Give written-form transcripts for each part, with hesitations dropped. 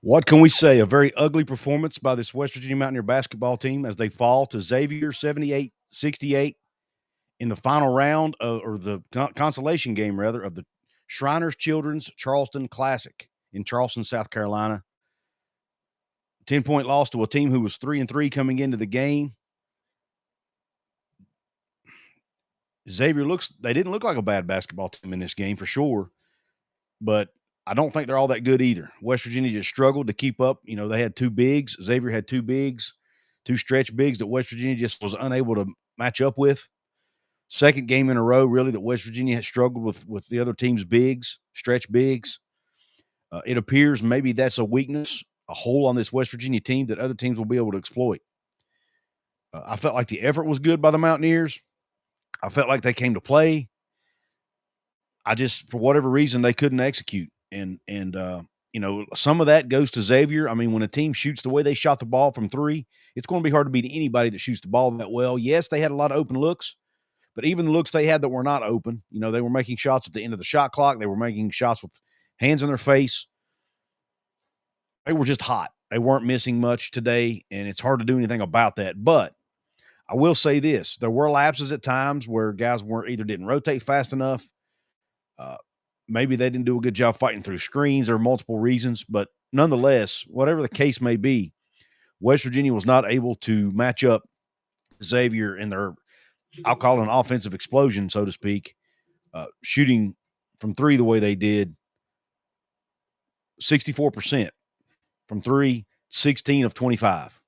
What can we say? A very ugly performance by this West Virginia Mountaineer basketball team as they fall to Xavier 78-68 in the final round or the consolation game, rather, of the Shriners Children's Charleston Classic in Charleston, South Carolina. 10-point loss to a team who was 3-3 coming into the game. Xavier they didn't look like a bad basketball team in this game for sure, but I don't think they're all that good either. West Virginia just struggled to keep up. You know, they had two bigs. Xavier had two bigs, two stretch bigs that West Virginia just was unable to match up with. Second game in a row, really, that West Virginia has struggled with the other team's bigs, stretch bigs. It appears maybe that's a weakness, a hole on this West Virginia team that other teams will be able to exploit. I felt like the effort was good by the Mountaineers. I felt like they came to play. I just, for whatever reason, they couldn't execute. And you know, some of that goes to Xavier. I mean, when a team shoots the way they shot the ball from three, it's going to be hard to beat anybody that shoots the ball that well. Yes, they had a lot of open looks, but even the looks they had that were not open, you know, they were making shots at the end of the shot clock. They were making shots with hands on their face. They were just hot. They weren't missing much today, and it's hard to do anything about that. But I will say this. There were lapses at times where guys either didn't rotate fast enough, maybe they didn't do a good job fighting through screens. There are multiple reasons, but nonetheless, whatever the case may be, West Virginia was not able to match up Xavier in their, I'll call it an offensive explosion, so to speak, shooting from three the way they did. 64% from three, 16 of 25.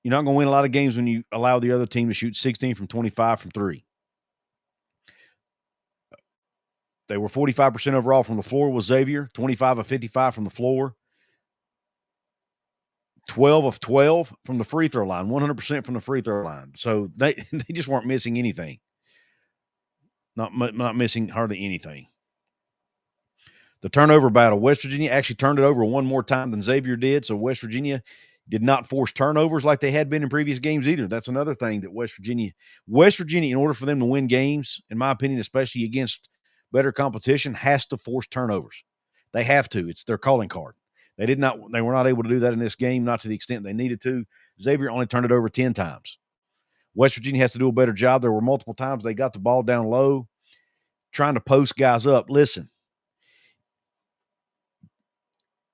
You're not going to win a lot of games when you allow the other team to shoot 16 from 25 from three. They were 45% overall from the floor with Xavier, 25 of 55 from the floor, 12 of 12 from the free throw line, 100% from the free throw line. So they just weren't missing anything. Not missing hardly anything. The turnover battle, West Virginia actually turned it over one more time than Xavier did, so West Virginia did not force turnovers like they had been in previous games either. That's another thing that West Virginia, in order for them to win games, in my opinion, especially against better competition, has to force turnovers. They have to. It's their calling card. They were not able to do that in this game, not to the extent they needed to. Xavier only turned it over 10 times. West Virginia has to do a better job. There were multiple times they got the ball down low, trying to post guys up. Listen,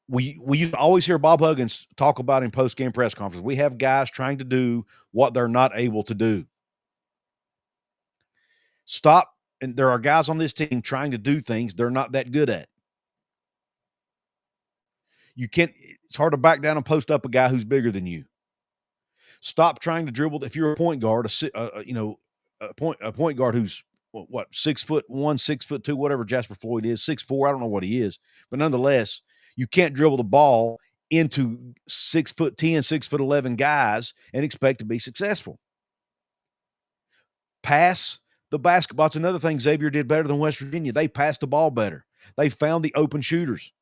we used to always hear Bob Huggins talk about in post-game press conference. We have guys trying to do what they're not able to do. Stop. And there are guys on this team trying to do things they're not that good at. It's hard to back down and post up a guy who's bigger than you. Stop trying to dribble. If you're a point guard, a point guard who's 6'1", 6'2", whatever Jasper Floyd is, 6'4", I don't know what he is, but nonetheless, you can't dribble the ball into 6'10", 6'11" guys and expect to be successful. Pass the basketball. It's another thing Xavier did better than West Virginia. They passed the ball better. They found the open shooters.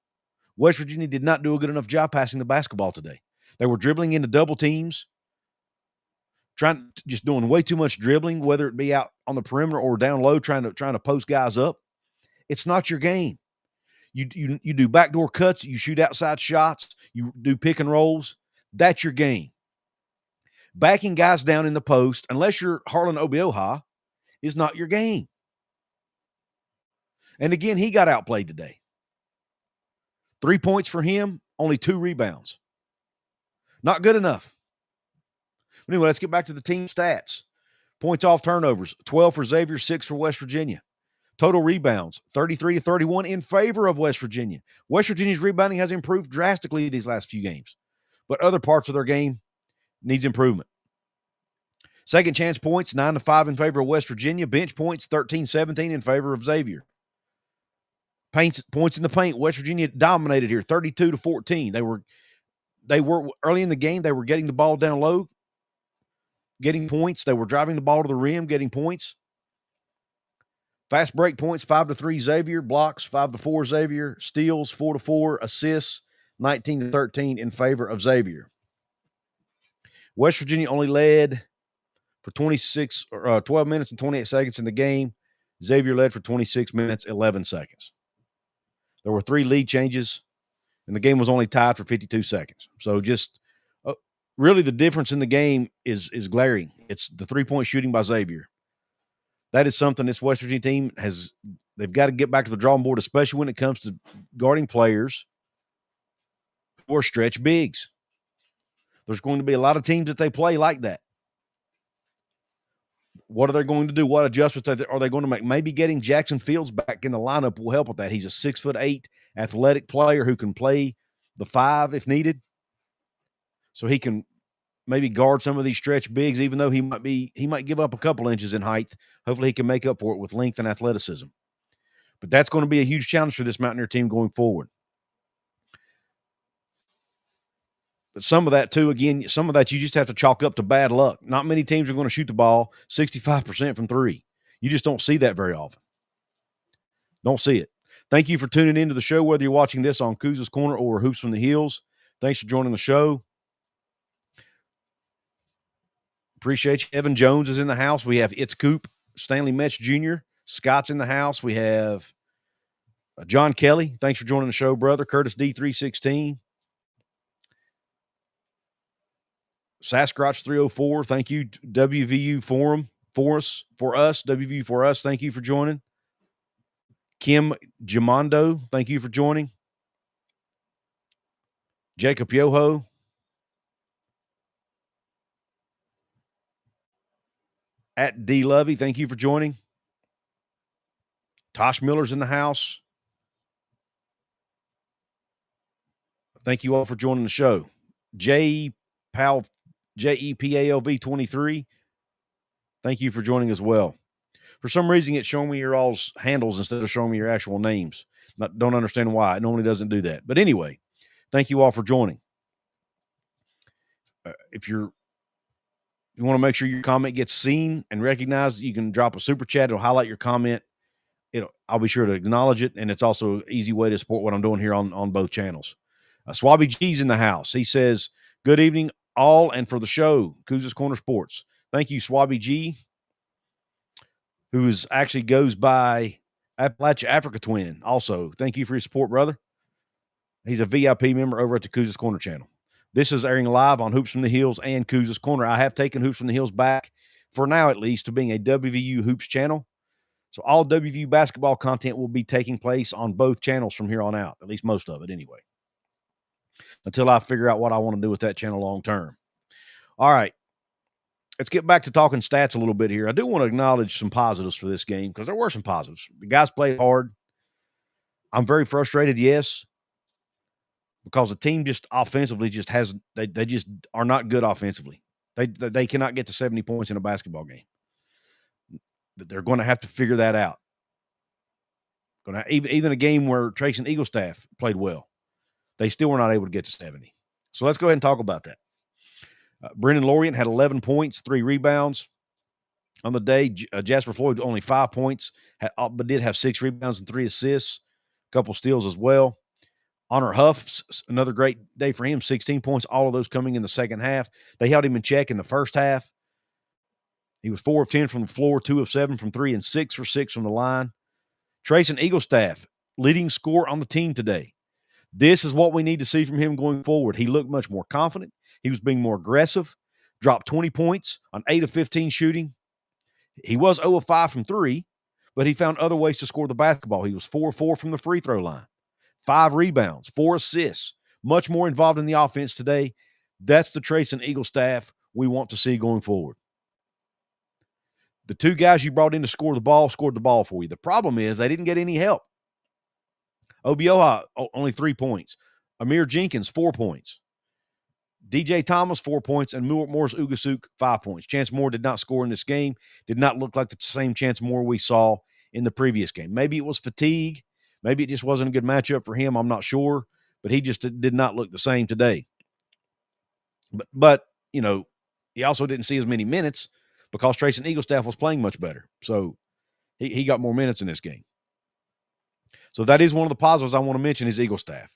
West Virginia did not do a good enough job passing the basketball today. They were dribbling into double teams, just doing way too much dribbling, whether it be out on the perimeter or down low, trying to post guys up. It's not your game. You do backdoor cuts, you shoot outside shots, you do pick and rolls. That's your game. Backing guys down in the post, unless you're Harlan Obioha, is not your game. And again, he got outplayed today. 3 points for him, only 2 rebounds. Not good enough. But anyway, let's get back to the team stats. Points off turnovers, 12 for Xavier, 6 for West Virginia. Total rebounds, 33-31 in favor of West Virginia. West Virginia's rebounding has improved drastically these last few games, but other parts of their game needs improvement. Second chance points, 9-5 in favor of West Virginia. Bench points, 13-17 in favor of Xavier. Points in the paint, West Virginia dominated here, 32-14. They were early in the game, they were getting the ball down low, getting points. They were driving the ball to the rim, getting points. Fast break points, 5-3 Xavier. Blocks, 5-4 Xavier. Steals, 4-4. Assists, 19-13 in favor of Xavier. West Virginia only led for 12 minutes and 28 seconds in the game. Xavier led for 26 minutes, 11 seconds. There were 3 lead changes and the game was only tied for 52 seconds. So just really the difference in the game is glaring. It's the 3-point shooting by Xavier. That is something this West Virginia team they've got to get back to the drawing board, especially when it comes to guarding players or stretch bigs. There's going to be a lot of teams that they play like that. What are they going to do? What adjustments are they going to make? Maybe getting Jackson Fields back in the lineup will help with that. He's a 6'8" athletic player who can play the 5 if needed. So he can maybe guard some of these stretch bigs, even though he might give up a couple inches in height. Hopefully he can make up for it with length and athleticism. But that's going to be a huge challenge for this Mountaineer team going forward. But some of that, too, again, some of that you just have to chalk up to bad luck. Not many teams are going to shoot the ball 65% from 3. You just don't see that very often. Don't see it. Thank you for tuning into the show, whether you're watching this on Couz's Corner or Hoops from the Hills. Thanks for joining the show. Appreciate you. Evan Jones is in the house. We have It's Coop, Stanley Metz Jr., Scott's in the house. We have John Kelly. Thanks for joining the show, brother. Curtis D316. Sasquatch 304. Thank you. WVU Forum for us. WVU for us. Thank you for joining. Kim Jamondo. Thank you for joining. Jacob Yoho. At D Lovey. Thank you for joining. Tosh Miller's in the house. Thank you all for joining the show. JEPALV 23. Thank you for joining as well. For some reason, it's showing me your all's handles instead of showing me your actual names. Don't understand why. It normally doesn't do that. But anyway, thank you all for joining. If you want to make sure your comment gets seen and recognized, you can drop a super chat. It'll highlight your comment. I'll be sure to acknowledge it, and it's also an easy way to support what I'm doing here on both channels. Swabby G's in the house. He says, good evening, all, and for the show, Couz's Corner Sports. Thank you, Swabby G, who actually goes by Appalachia Africa Twin. Also, thank you for your support, brother. He's a VIP member over at the Couz's Corner channel. This is airing live on Hoops from the Hills and Couz's Corner. I have taken Hoops from the Hills back, for now at least, to being a WVU Hoops channel. So all WVU basketball content will be taking place on both channels from here on out, at least most of it anyway, until I figure out what I want to do with that channel long term. All right. Let's get back to talking stats a little bit here. I do want to acknowledge some positives for this game because there were some positives. The guys played hard. I'm very frustrated, yes, because the team just offensively just they just are not good offensively. They cannot get to 70 points in a basketball game. They're going to have to figure that out. Even a game where Trace and Eaglestaff played well, they still were not able to get to 70. So let's go ahead and talk about that. Brendan Lorient had 11 points, 3 rebounds on the day. Jasper Floyd only 5 points, but did have 6 rebounds and 3 assists, a couple steals as well. Honor Huff, another great day for him, 16 points, all of those coming in the second half. They held him in check in the first half. He was 4 of 10 from the floor, 2 of 7 from 3, and 6 for 6 from the line. Trayson Eaglestaff, leading scorer on the team today. This is what we need to see from him going forward. He looked much more confident. He was being more aggressive, dropped 20 points on 8 of 15 shooting. He was 0 of 5 from 3, but he found other ways to score the basketball. He was 4 of 4 from the free throw line, 5 rebounds, 4 assists, much more involved in the offense today. That's the Trayson Eaglestaff we want to see going forward. The 2 guys you brought in to scored the ball for you. The problem is they didn't get any help. Obioha, only 3 points. Amir Jenkins, 4 points. DJ Thomas, 4 points. And Morris Ugasuk, 5 points. Chance Moore did not score in this game. Did not look like the same Chance Moore we saw in the previous game. Maybe it was fatigue. Maybe it just wasn't a good matchup for him. I'm not sure. But he just did not look the same today. But you know, he also didn't see as many minutes because Trayson Eaglestaff was playing much better. So he got more minutes in this game. So that is one of the positives I want to mention is Eaglestaff.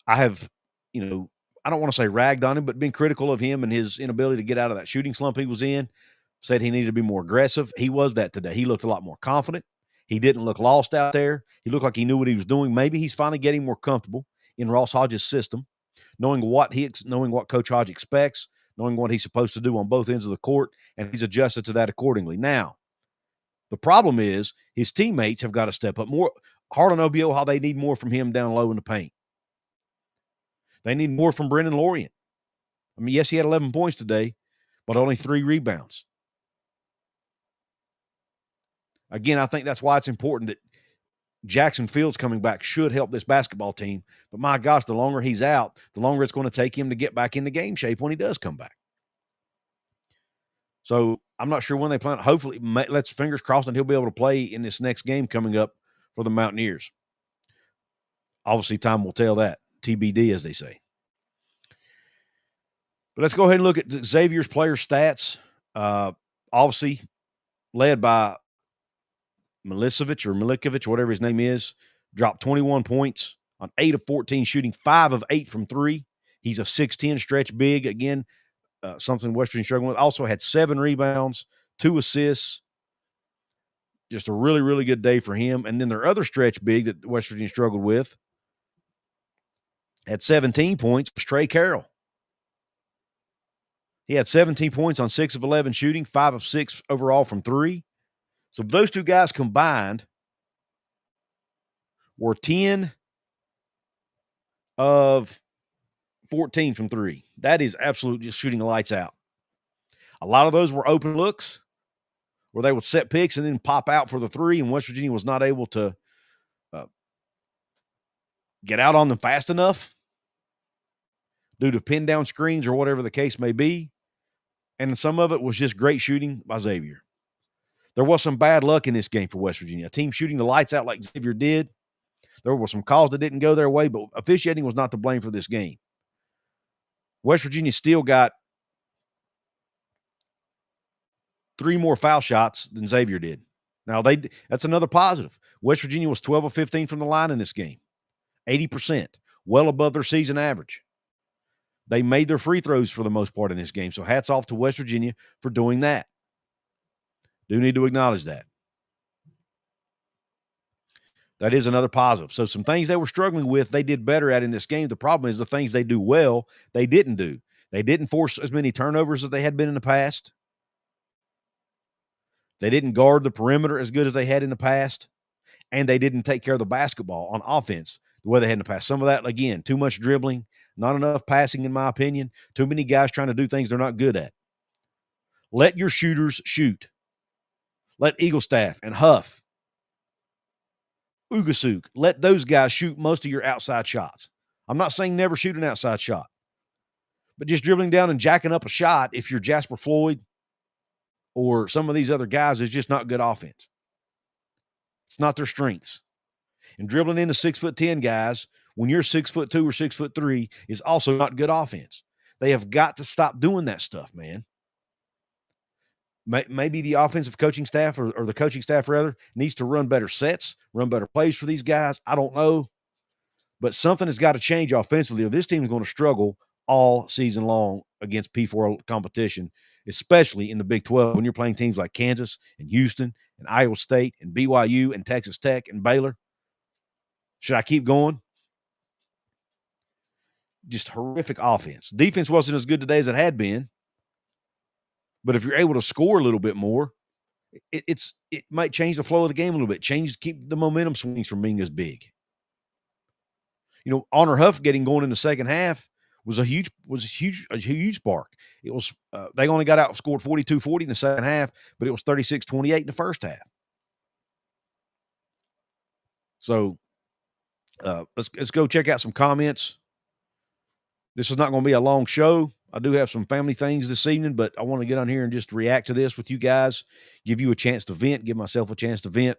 I have, I don't want to say ragged on him, but been critical of him and his inability to get out of that shooting slump he was in. Said he needed to be more aggressive. He was that today. He looked a lot more confident. He didn't look lost out there. He looked like he knew what he was doing. Maybe he's finally getting more comfortable. in Ross Hodges' system, knowing what Coach Hodge expects, knowing what he's supposed to do on both ends of the court, and he's adjusted to that accordingly. Now, the problem is his teammates have got to step up more. Harlan Obioha, they need more from him down low in the paint. They need more from Brendan Lorient. I mean, yes, he had 11 points today, but only 3 rebounds. Again, I think that's why it's important that Jackson Fields coming back should help this basketball team. But my gosh, the longer he's out, the longer it's going to take him to get back into game shape when he does come back. So I'm not sure when they plan. Hopefully, let's fingers crossed that he'll be able to play in this next game coming up for the Mountaineers. Obviously, time will tell that. TBD, as they say. But let's go ahead and look at Xavier's player stats. Obviously, led by Milikovic, whatever his name is, dropped 21 points on 8 of 14 shooting, 5 of 8 from 3. He's a 6'10" stretch big. Again, something West Virginia struggling with. Also had 7 rebounds, 2 assists. Just a really, really good day for him. And then their other stretch big that West Virginia struggled with had 17 points was Trey Carroll. He had 17 points on 6 of 11 shooting, 5 of 6 overall from 3. So those two guys combined were 10 of 14 from 3. That is absolutely just shooting the lights out. A lot of those were open looks where they would set picks and then pop out for the 3, and West Virginia was not able to get out on them fast enough due to pin down screens or whatever the case may be. And some of it was just great shooting by Xavier. There was some bad luck in this game for West Virginia. A team shooting the lights out like Xavier did. There were some calls that didn't go their way, but officiating was not to blame for this game. West Virginia still got 3 more foul shots than Xavier did. Now, that's another positive. West Virginia was 12 of 15 from the line in this game, 80%, well above their season average. They made their free throws for the most part in this game, so hats off to West Virginia for doing that. Do need to acknowledge that. That is another positive. So some things they were struggling with, they did better at in this game. The problem is the things they do well, they didn't do. They didn't force as many turnovers as they had been in the past. They didn't guard the perimeter as good as they had in the past. And they didn't take care of the basketball on offense the way they had in the past. Some of that, again, too much dribbling, not enough passing, in my opinion. Too many guys trying to do things they're not good at. Let your shooters shoot. Let Eaglestaff and Huff, Ugasuk, let those guys shoot most of your outside shots. I'm not saying never shoot an outside shot, but just dribbling down and jacking up a shot if you're Jasper Floyd or some of these other guys is just not good offense. It's not their strengths. And dribbling into 6'10" guys when you're 6'2" or 6'3" is also not good offense. They have got to stop doing that stuff, man. Maybe the offensive coaching staff or the coaching staff, rather, needs to run better sets, run better plays for these guys. I don't know. But something has got to change offensively, or this team is going to struggle all season long against P4 competition, especially in the Big 12 when you're playing teams like Kansas and Houston and Iowa State and BYU and Texas Tech and Baylor. Should I keep going? Just horrific offense. Defense wasn't as good today as it had been. But if you're able to score a little bit more, it might change the flow of the game a little bit. Keep the momentum swings from being as big. You know, Honor Huff getting going in the second half was a huge spark. It was they only got outscored 42-40 in the second half, but it was 36-28 in the first half. So let's go check out some comments. This is not going to be a long show. I do have some family things this evening, but I want to get on here and just react to this with you guys, give you a chance to vent, give myself a chance to vent.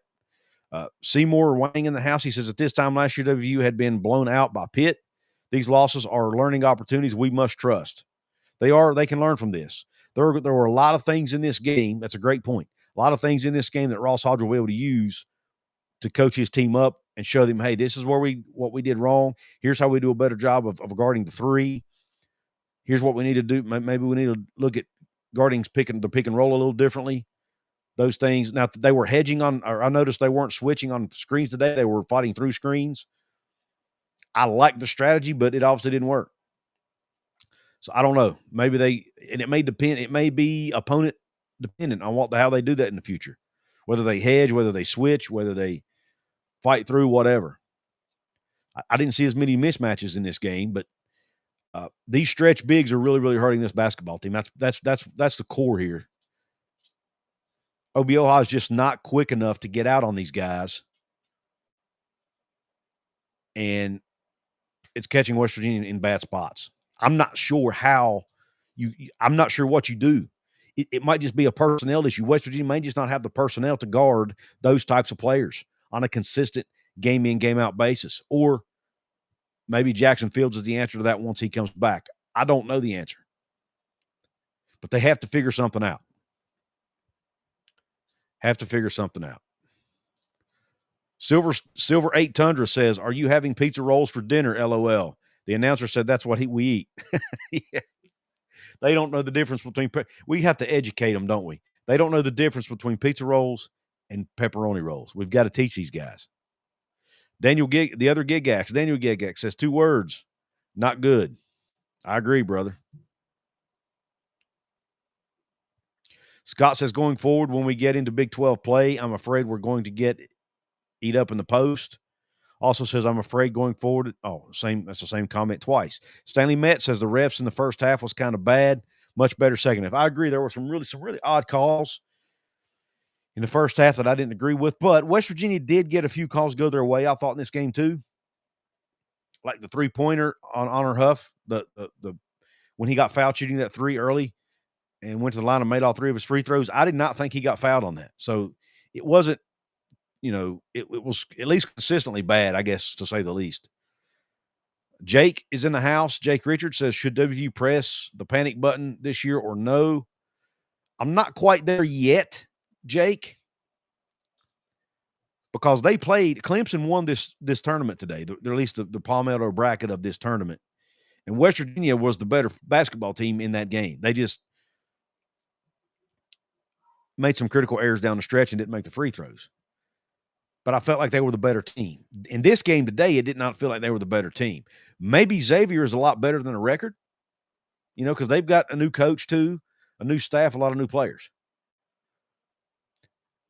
Seymour Wang in the house, he says, at this time last year, WVU had been blown out by Pitt. These losses are learning opportunities we must trust. They can learn from this. There were a lot of things in this game. That's a great point. A lot of things in this game that Ross Hodge will be able to use to coach his team up and show them, hey, this is what we did wrong. Here's how we do a better job of guarding the 3. Here's what we need to do. Maybe we need to look at guarding the pick and roll a little differently. Those things. Now, they were hedging on, or I noticed they weren't switching on screens today. They were fighting through screens. I like the strategy, but it obviously didn't work. So I don't know. Maybe it may depend. It may be opponent dependent on how they do that in the future, whether they hedge, whether they switch, whether they fight through, whatever. I didn't see as many mismatches in this game, but these stretch bigs are really, really hurting this basketball team. That's the core here. Obioha is just not quick enough to get out on these guys, and it's catching West Virginia in bad spots. I'm not sure how I'm not sure what you do. It might just be a personnel issue. West Virginia may just not have the personnel to guard those types of players on a consistent game in, game out basis. Or maybe Jackson Fields is the answer to that once he comes back. I don't know the answer. But they have to figure something out. Silver 8 Tundra says, "Are you having pizza rolls for dinner? LOL." The announcer said that's what we eat. Yeah. They don't know the difference between we have to educate them, don't we? They don't know the difference between pizza rolls and pepperoni rolls. We've got to teach these guys. Daniel Gigax says 2 words, not good. I agree, brother. Scott says, going forward, when we get into Big 12 play, I'm afraid we're going to eat up in the post. Also says, I'm afraid going forward. That's the same comment twice. Stanley Metz says the refs in the first half was kind of bad. Much better second half. I agree. There were some really odd calls in the first half that I didn't agree with, but West Virginia did get a few calls go their way, I thought, in this game too. Like the 3-pointer on Honor Huff, the when he got fouled shooting that 3 early and went to the line and made all 3 of his free throws. I did not think he got fouled on that. So it wasn't, it was at least consistently bad, I guess, to say the least. Jake is in the house. Jake Richards says, should WVU press the panic button this year or no? I'm not quite there yet, Jake, because they played. Clemson won this tournament today, at least the Palmetto bracket of this tournament. And West Virginia was the better basketball team in that game. They just made some critical errors down the stretch and didn't make the free throws. But I felt like they were the better team. In this game today, it did not feel like they were the better team. Maybe Xavier is a lot better than a record, because they've got a new coach too, a new staff, a lot of new players.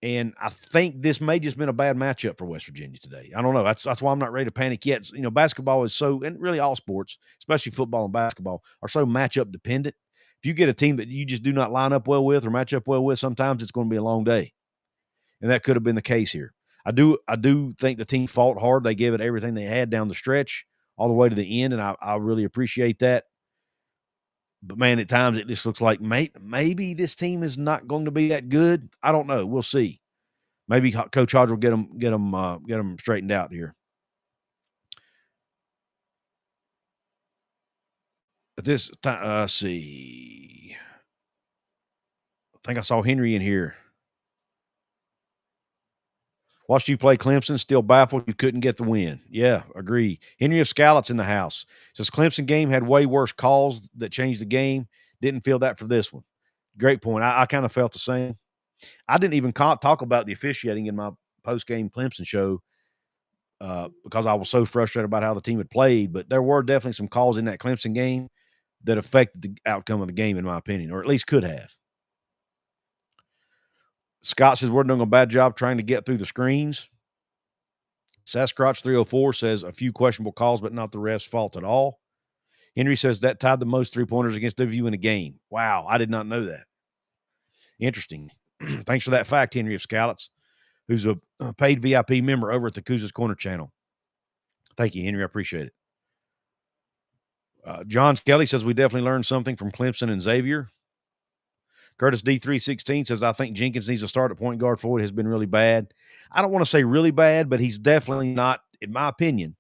And I think this may just been a bad matchup for West Virginia today. I don't know. That's why I'm not ready to panic yet. Basketball is so, and really all sports, especially football and basketball, are so matchup dependent. If you get a team that you just do not line up well with or match up well with, sometimes it's going to be a long day. And that could have been the case here. I do think the team fought hard. They gave it everything they had down the stretch all the way to the end, and I really appreciate that. But, man, at times it just looks like maybe this team is not going to be that good. I don't know. We'll see. Maybe Coach Hodge will get them straightened out here. At this time, let's see. I think I saw Henry in here. Watched you play Clemson, still baffled you couldn't get the win. Yeah, agree. Henry of Scallott's in the house. Says Clemson game had way worse calls that changed the game. Didn't feel that for this one. Great point. I kind of felt the same. I didn't even talk about the officiating in my post-game Clemson show because I was so frustrated about how the team had played. But there were definitely some calls in that Clemson game that affected the outcome of the game, in my opinion, or at least could have. Scott says we're doing a bad job trying to get through the screens. Sasquatch 304 says a few questionable calls, but not the refs' fault at all. Henry says that tied the most 3-pointers against WVU in a game. Wow, I did not know that. Interesting. Thanks for that fact, Henry of Scallots, who's a paid VIP member over at the Couz's Corner channel. Thank you, Henry. I appreciate it. John Skelly says we definitely learned something from Clemson and Xavier. Curtis D316 says, I think Jenkins needs to start at point guard for it. Has been really bad. I don't want to say really bad, but he's definitely not, in my opinion,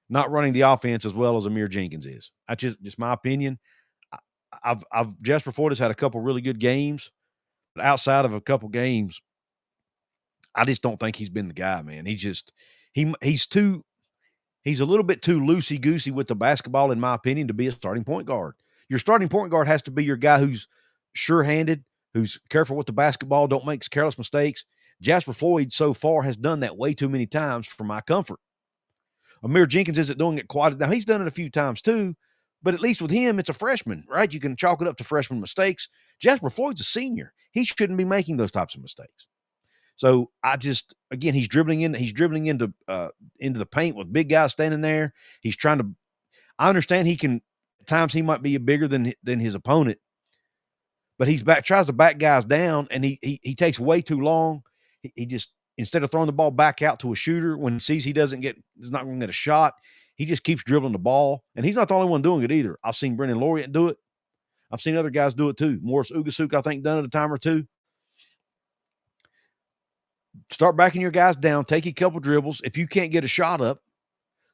not running the offense as well as Amir Jenkins is. That's just my opinion. Jasper Ford has had a couple really good games, but outside of a couple games, I just don't think he's been the guy, man. He's a little bit too loosey-goosey with the basketball, in my opinion, to be a starting point guard. Your starting point guard has to be your guy who's sure-handed, who's careful with the basketball, don't make careless mistakes. Jasper Floyd so far has done that way too many times for my comfort. Amir Jenkins isn't doing it quite. Now, he's done it a few times too, but at least with him, it's a freshman, right? You can chalk it up to freshman mistakes. Jasper Floyd's a senior. He shouldn't be making those types of mistakes. So again, he's dribbling into the paint with big guys standing there. He's trying to. I understand at times he might be bigger than his opponent, but tries to back guys down, and he takes way too long. He just, instead of throwing the ball back out to a shooter when he sees he's not going to get a shot, he just keeps dribbling the ball. And he's not the only one doing it either. I've seen Brendan Lorient do it. I've seen other guys do it too. Morris Ugasuk, I think, done it a time or two. Start backing your guys down. Take a couple dribbles. If you can't get a shot up,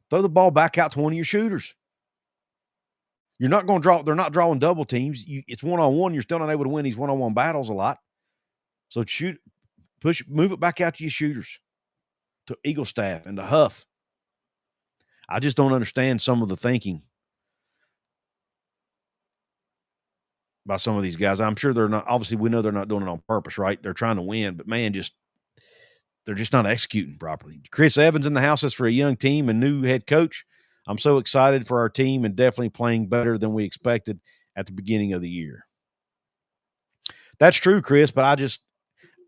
throw the ball back out to one of your shooters. You're not going to draw. They're not drawing double teams. It's one-on-one. You're still not able to win these one-on-one battles a lot. So move it back out to your shooters, to Eagle Staff and to Huff. I just don't understand some of the thinking by some of these guys. I'm sure they're not. Obviously, we know they're not doing it on purpose, right? They're trying to win, but man, they're just not executing properly. Chris Evans in the house is for a young team and new head coach. I'm so excited for our team and definitely playing better than we expected at the beginning of the year. That's true, Chris, but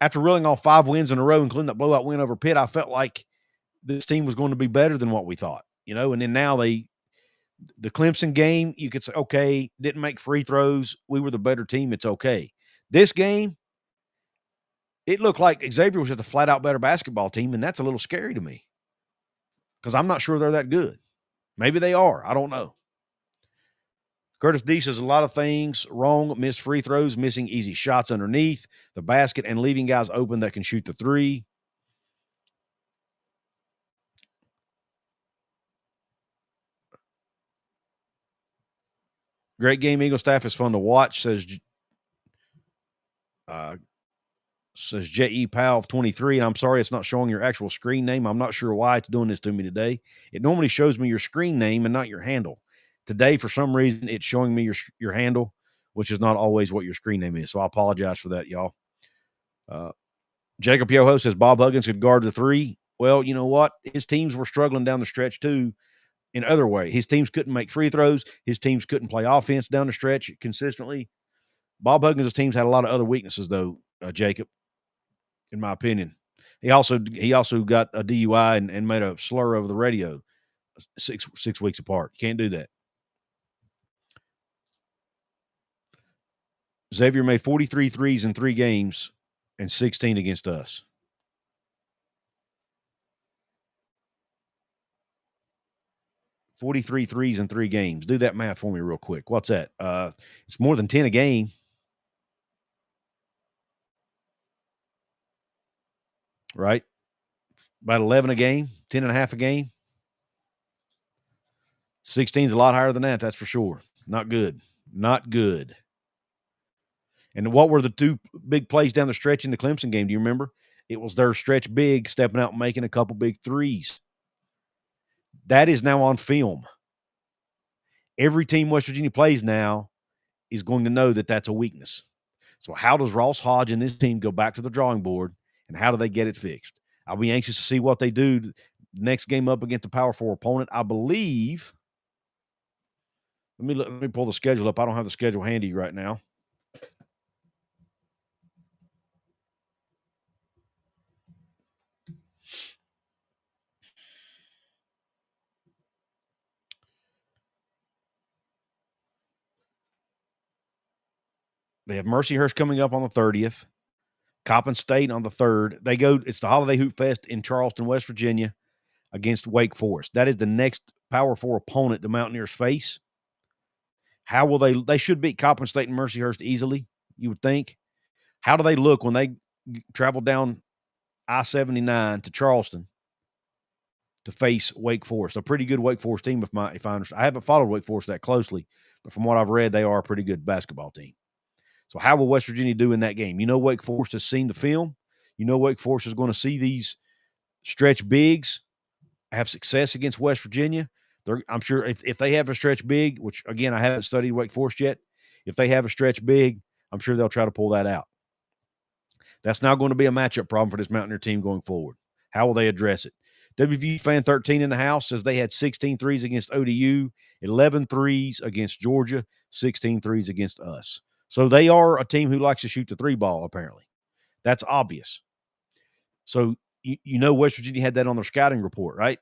after reeling off 5 wins in a row, including that blowout win over Pitt, I felt like this team was going to be better than what we thought, and then now the Clemson game, you could say, okay, didn't make free throws. We were the better team. It's okay. This game, it looked like Xavier was just a flat-out better basketball team, and that's a little scary to me because I'm not sure they're that good. Maybe they are. I don't know. Curtis D says a lot of things wrong. Missed free throws, missing easy shots underneath the basket, and leaving guys open that can shoot the three. Great game. Eagle Staff is fun to watch, says J.E. Powell 23. And I'm sorry it's not showing your actual screen name. I'm not sure why it's doing this to me today. It normally shows me your screen name and not your handle. Today, for some reason, it's showing me your handle, which is not always what your screen name is. So I apologize for that, y'all. Jacob Yoho says Bob Huggins could guard the three. Well, you know what? His teams were struggling down the stretch too in other ways. His teams couldn't make free throws. His teams couldn't play offense down the stretch consistently. Bob Huggins' teams had a lot of other weaknesses, though, Jacob, in my opinion. He also got a DUI and made a slur over the radio 6 weeks apart. You can't do that. Xavier made 43 threes in 3 games and 16 against us. $43 threes in 3 games. Do that math for me real quick. What's that? It's more than 10 a game. Right? About 11 a game, 10 and a half a game. 16 is a lot higher than that, that's for sure. Not good. Not good. And what were the 2 big plays down the stretch in the Clemson game? Do you remember? It was their stretch big stepping out and making a couple big threes. That is now on film. Every team West Virginia plays now is going to know that that's a weakness. So how does Ross Hodge and this team go back to the drawing board, and how do they get it fixed? I'll be anxious to see what they do next game up against a Power 4 opponent. I believe – let me pull the schedule up. I don't have the schedule handy right now. They have Mercyhurst coming up on the 30th. Coppin State on the 3rd. It's the Holiday Hoop Fest in Charleston, West Virginia against Wake Forest. That is the next Power 4 opponent the Mountaineers face. How will they should beat Coppin State and Mercyhurst easily, you would think. How do they look when they travel down I-79 to Charleston to face Wake Forest? A pretty good Wake Forest team, if I understand. I haven't followed Wake Forest that closely, but from what I've read, they are a pretty good basketball team. So how will West Virginia do in that game? Wake Forest has seen the film. Wake Forest is going to see these stretch bigs have success against West Virginia. I'm sure if they have a stretch big, which, again, I haven't studied Wake Forest yet, if they have a stretch big, I'm sure they'll try to pull that out. That's now going to be a matchup problem for this Mountaineer team going forward. How will they address it? WVU fan 13 in the house says they had 16 threes against ODU, 11 threes against Georgia, 16 threes against us. So they are a team who likes to shoot the three ball, apparently. That's obvious. So you know West Virginia had that on their scouting report, right?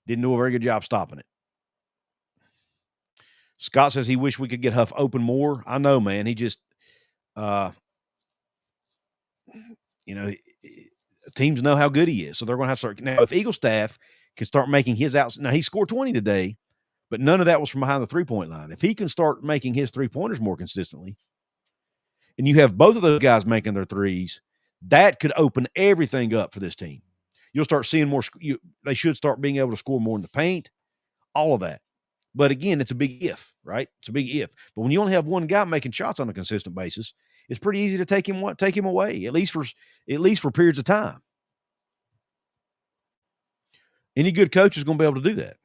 Didn't do a very good job stopping it. Scott says he wish we could get Huff open more. I know, man. He just, teams know how good he is, so they're going to have to start. Now, if Eagle staff can start making his outs, now he scored 20 today, but none of that was from behind the 3-point line. If he can start making his 3-pointers more consistently, and you have both of those guys making their threes, that could open everything up for this team. You'll start seeing more. They should start being able to score more in the paint, all of that. But again, it's a big if, right? It's a big if. But when you only have one guy making shots on a consistent basis, it's pretty easy to take him away, at least for periods of time. Any good coach is going to be able to do that.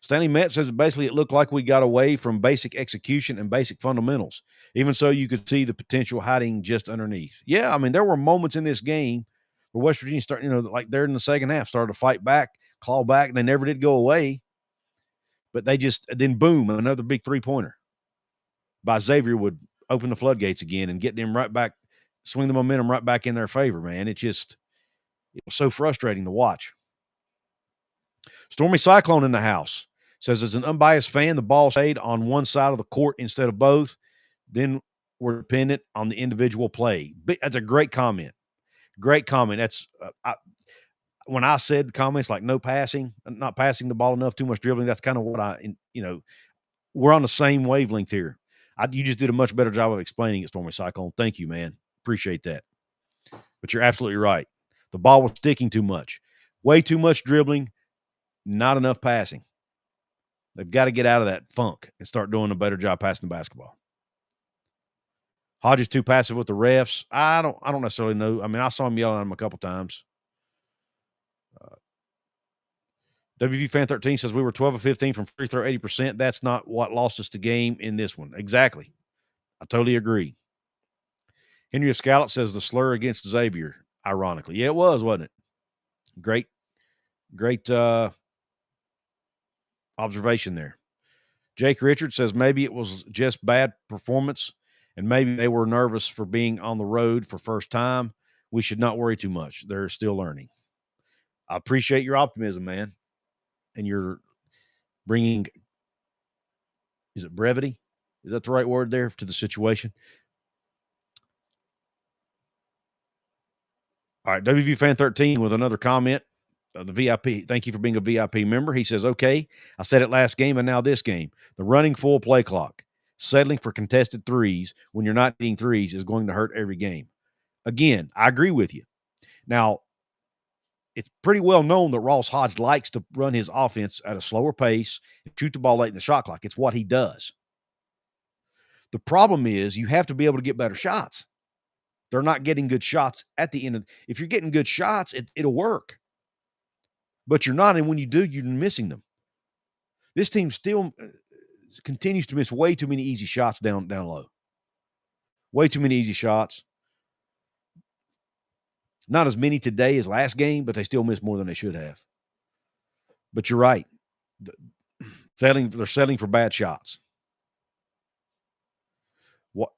Stanley Metz says basically it looked like we got away from basic execution and basic fundamentals. Even so, you could see the potential hiding just underneath. Yeah, I mean, there were moments in this game where West Virginia started, like they're in the second half, started to fight back, claw back, and they never did go away. But they just, then boom, another big 3-pointer by Xavier would open the floodgates again and get them right back, swing the momentum right back in their favor, man. It was so frustrating to watch. Stormy Cyclone in the house says, as an unbiased fan, the ball stayed on one side of the court instead of both. Then we're dependent on the individual play. That's a great comment. Great comment. That's when I said comments like no passing, not passing the ball enough, too much dribbling. That's kind of what we're on the same wavelength here. You just did a much better job of explaining it, Stormy Cyclone. Thank you, man. Appreciate that. But you're absolutely right. The ball was sticking too much. Way too much dribbling, not enough passing. They've got to get out of that funk and start doing a better job passing the basketball. Hodges too passive with the refs. I don't necessarily know. I mean, I saw him yelling at him a couple times. WV Fan 13 says we were 12 of 15 from free throw, 80%. That's not what lost us the game in this one. Exactly. I totally agree. Henry Escallet says the slur against Xavier, ironically. Yeah, it was, wasn't it? Great observation there. Jake Richards says maybe it was just bad performance and maybe they were nervous for being on the road for first time. We should not worry too much. They're still learning. I appreciate your optimism, man. And you're bringing, is it brevity? Is that the right word there to the situation? All right, WV Fan 13 with another comment. The VIP, thank you for being a VIP member. He says, okay, I said it last game and now this game. The running full play clock, settling for contested threes when you're not hitting threes is going to hurt every game. Again, I agree with you. Now, it's pretty well known that Ross Hodge likes to run his offense at a slower pace and shoot the ball late in the shot clock. It's what he does. The problem is you have to be able to get better shots. They're not getting good shots at the end. If you're getting good shots, it'll work. But you're not, and when you do, you're missing them. This team still continues to miss way too many easy shots down low. Way too many easy shots. Not as many today as last game, but they still miss more than they should have. But you're right. They're settling for bad shots.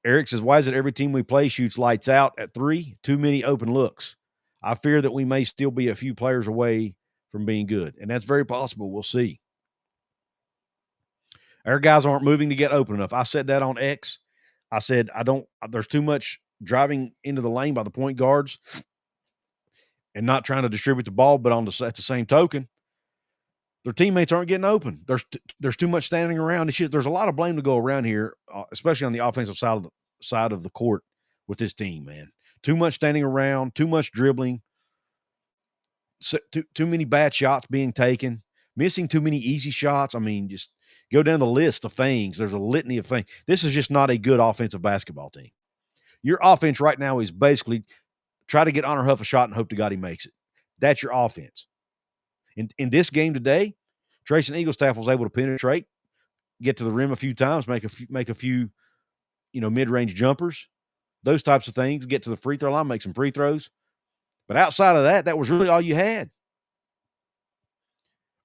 Eric says, why is it every team we play shoots lights out at 3? Too many open looks. I fear that we may still be a few players away from being good, and that's very possible. We'll see. Our guys aren't moving to get open enough. I said that on X. I said, there's too much driving into the lane by the point guards and not trying to distribute the ball, but at the same token, their teammates aren't getting open. There's too much standing around. There's a lot of blame to go around here, especially on the offensive side of the court with this team, man. Too much standing around, too much dribbling, too many bad shots being taken, missing too many easy shots. I mean, just go down the list of things. There's a litany of things. This is just not a good offensive basketball team. Your offense right now is basically try to get Honor Huff a shot and hope to God he makes it. That's your offense. In this game today, Trace and Eaglestaff was able to penetrate, get to the rim a few times, make a few, mid-range jumpers, those types of things, get to the free throw line, make some free throws. But outside of that, that was really all you had.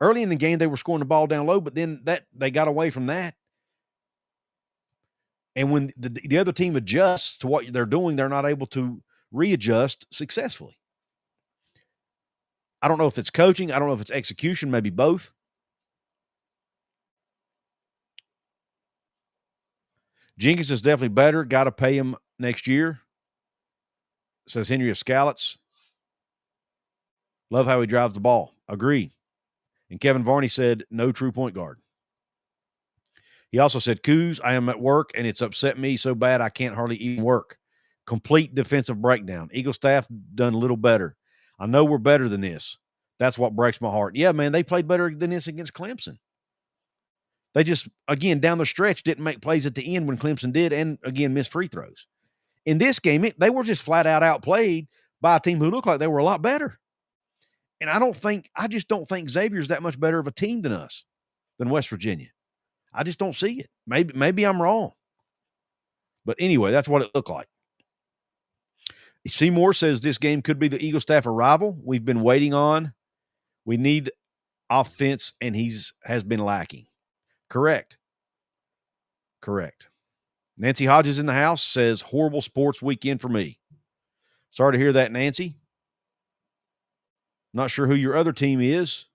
Early in the game, they were scoring the ball down low, but then they got away from that. And when the other team adjusts to what they're doing, they're not able to readjust successfully. I don't know if it's coaching. I don't know if it's execution, maybe both. Jenkins is definitely better. Got to pay him next year, says Henry of Scallots. Love how he drives the ball. Agree. And Kevin Varney said, no true point guard. He also said, Couz, I am at work, and it's upset me so bad I can't hardly even work. Complete defensive breakdown. Eagle staff done a little better. I know we're better than this. That's what breaks my heart. Yeah, man, they played better than this against Clemson. They just, again, down the stretch, didn't make plays at the end when Clemson did, and, again, missed free throws. In this game, they were just flat out outplayed by a team who looked like they were a lot better. And I just don't think Xavier's that much better of a team than us, than West Virginia. I just don't see it. Maybe I'm wrong. But anyway, that's what it looked like. Seymour says this game could be the Eagle staff arrival we've been waiting on. We need offense, and has been lacking. Correct. Nancy Hodges in the house says, horrible sports weekend for me. Sorry to hear that, Nancy. Not sure who your other team is,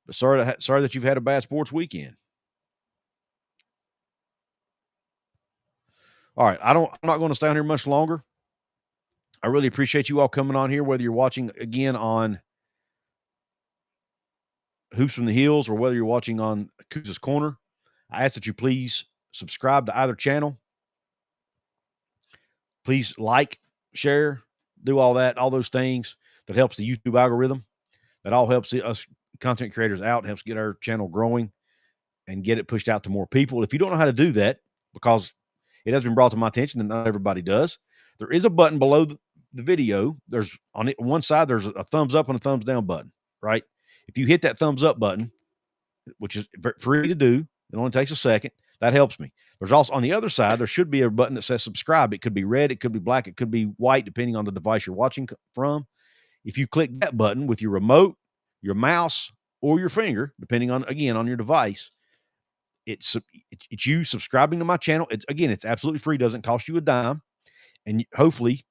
but sorry that you've had a bad sports weekend. All right, I'm not going to stay on here much longer. I really appreciate you all coming on here, whether you're watching again on Hoops from the Hills or whether you're watching on Couz's Corner. I ask that you please subscribe to either channel. Please like, share, do all that, all those things that helps the YouTube algorithm. That all helps us content creators out, helps get our channel growing and get it pushed out to more people. If you don't know how to do that, because it has been brought to my attention that not everybody does, there is a button below the video. There's on it, one side, there's a thumbs up and a thumbs down button, right? If you hit that thumbs up button, which is free to do, it only takes a second, that helps me. There's also on the other side, there should be a button that says subscribe. It could be red, it could be black, it could be white, depending on the device you're watching from. If you click that button with your remote, your mouse, or your finger, depending on, again, on your device, it's you subscribing to my channel. It's absolutely free, doesn't cost you a dime. And hopefully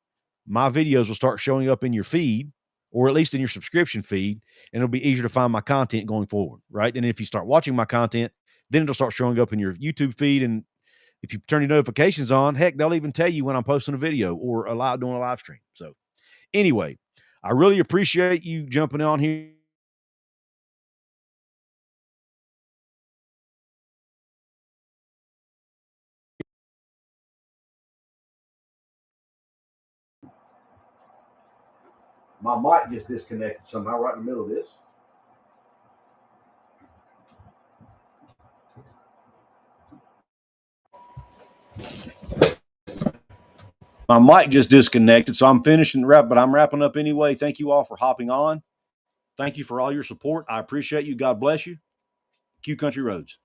my videos will start showing up in your feed, or at least in your subscription feed, and it'll be easier to find my content going forward, right? And if you start watching my content, then it'll start showing up in your YouTube feed. And if you turn your notifications on, heck, they'll even tell you when I'm posting a video or doing a live stream. So anyway, I really appreciate you jumping on here. My mic just disconnected somehow right in the middle of this. My mic just disconnected, so I'm finishing but I'm wrapping up anyway. Thank you all for hopping on. Thank you for all your support. I appreciate you. God bless you. Q Country Roads.